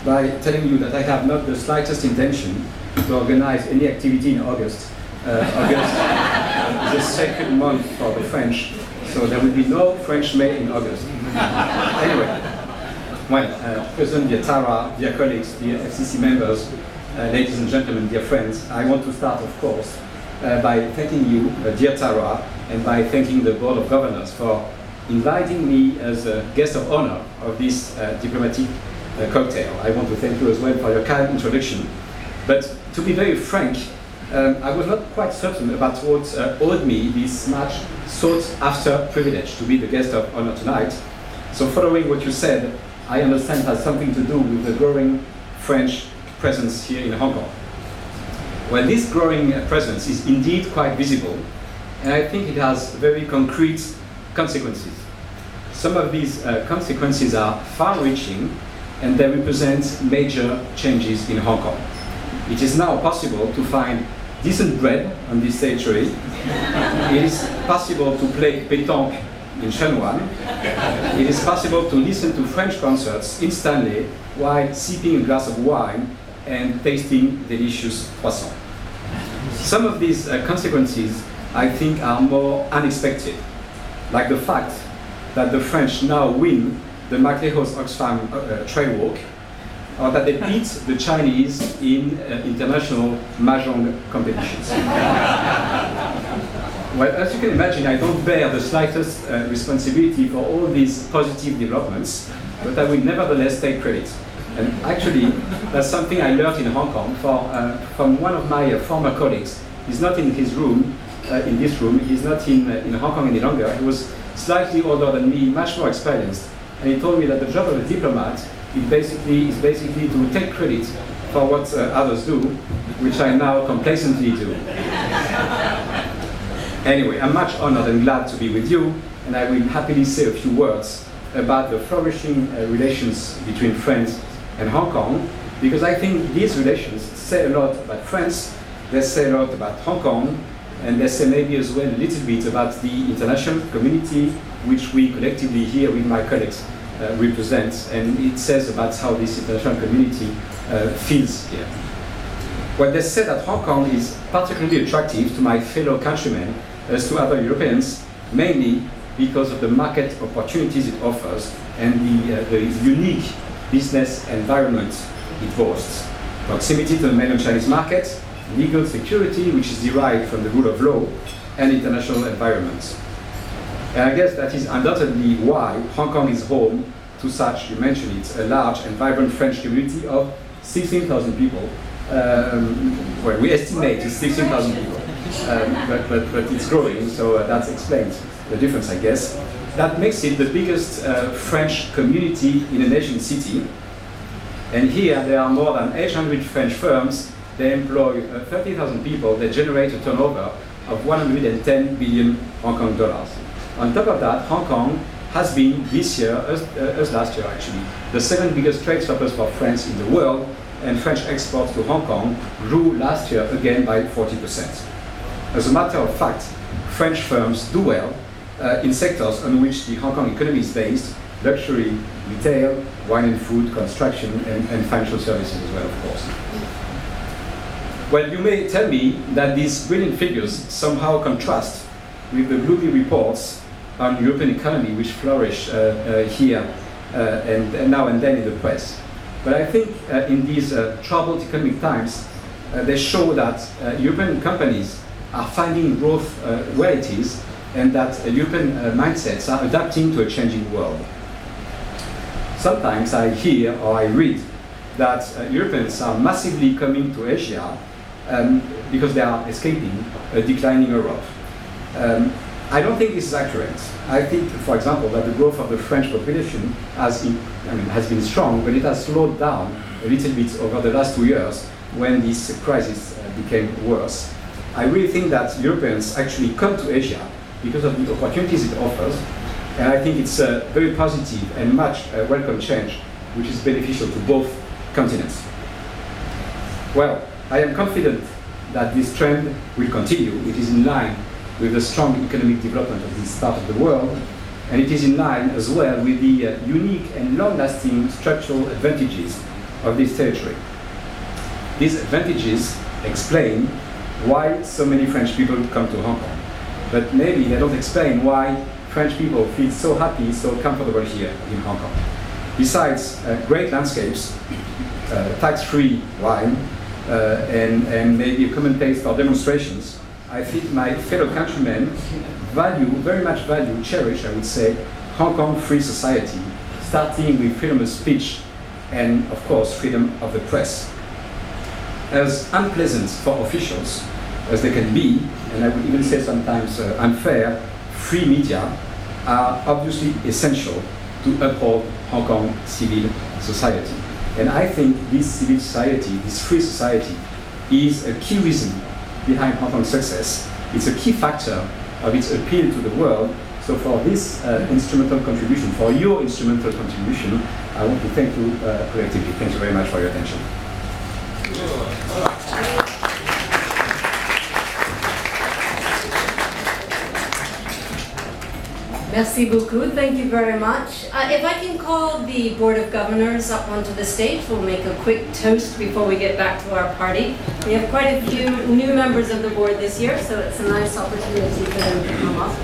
by telling you that I have not the slightest intention to organize any activity in August. August is a sacred month for the French, so there will be no French May in August. Anyway, well, President Diatara, dear colleagues, dear FCC members, ladies and gentlemen, dear friends, I want to start, of course, by thanking you, dear Tara, and by thanking the Board of Governors for inviting me as a guest of honor of this diplomatique cocktail. I want to thank you as well for your kind introduction. But to be very frank, I was not quite certain about what owed me this much sought-after privilege to be the guest of honor tonight. So following what you said, I understand it has something to do with the growing French presence here in Hong Kong. Well, this growing presence is indeed quite visible, and I think it has very concrete consequences. Some of these consequences are far-reaching, and they represent major changes in Hong Kong. It is now possible to find decent bread on this territory. It is possible to play pétanque in Shenwan. It is possible to listen to French concerts in Stanley while sipping a glass of wine and tasting delicious croissants. Some of these consequences, I think, are more unexpected, like the fact that the French now win the Maclehos-Oxfam trade walk, or that they beat the Chinese in international mahjong competitions. Well, as you can imagine, I don't bear the slightest responsibility for all these positive developments, but I will nevertheless take credit. And actually, that's something I learned in Hong Kong from one of my former colleagues. He's not in his room, in this room. He's not in Hong Kong any longer. He was slightly older than me, much more experienced. And he told me that the job of a diplomat is basically to take credit for what others do, which I now complacently do. Anyway, I'm much honored and glad to be with you, and I will happily say a few words about the flourishing relations between France and Hong Kong, because I think these relations say a lot about France, they say a lot about Hong Kong, and they say maybe as well a little bit about the international community, which we collectively here with my colleagues represent, and it says about how this international community feels here. Well, they say that Hong Kong is particularly attractive to my fellow countrymen as to other Europeans, mainly because of the market opportunities it offers and the unique business environment it boasts. Proximity to the mainland Chinese market, legal security, which is derived from the rule of law, and international environment. And I guess that is undoubtedly why Hong Kong is home to such, you mentioned it, a large and vibrant French community of 16,000 people. Well, we estimate it's 16,000 people, but it's growing, so that explains the difference, I guess. That makes it the biggest French community in a nation city. And here there are more than 800 French firms. They employ 30,000 people. They generate a turnover of 110 billion Hong Kong dollars. On top of that, Hong Kong has been this year, as last year actually, the second biggest trade surplus for France in the world, and French exports to Hong Kong grew last year again by 40%. As a matter of fact, French firms do well in sectors on which the Hong Kong economy is based: luxury, retail, wine and food, construction, and financial services as well, of course. Well, you may tell me that these brilliant figures somehow contrast with the gloomy reports on European economy which flourish here and now and then in the press. But I think in these troubled economic times, they show that European companies are finding growth where it is, and that European mindsets are adapting to a changing world. Sometimes I hear or I read that Europeans are massively coming to Asia because they are escaping a declining Europe. I don't think this is accurate. I think, for example, that the growth of the French population has been strong, but it has slowed down a little bit over the last 2 years when this crisis became worse. I really think that Europeans actually come to Asia because of the opportunities it offers, and I think it's a very positive and much welcome change, which is beneficial to both continents. Well, I am confident that this trend will continue. It is in line with the strong economic development of this part of the world, and it is in line as well with the unique and long-lasting structural advantages of this territory. These advantages explain why so many French people come to Hong Kong. But maybe they don't explain why French people feel so happy, so comfortable here in Hong Kong. Besides great landscapes, tax-free wine, and maybe a common taste for demonstrations, I think my fellow countrymen very much value, cherish, I would say, Hong Kong free society, starting with freedom of speech and, of course, freedom of the press. As unpleasant for officials as they can be, and I would even say sometimes unfair, free media are obviously essential to uphold Hong Kong civil society. And I think this civil society, this free society, is a key reason behind Hong Kong's success. It's a key factor of its appeal to the world. So for this instrumental contribution, for your instrumental contribution, I want to thank you collectively. Thank you very much for your attention. Merci beaucoup. Thank you very much. If I can call the Board of Governors up onto the stage, we'll make a quick toast before we get back to our party. We have quite a few new members of the board this year, so it's a nice opportunity for them to come up.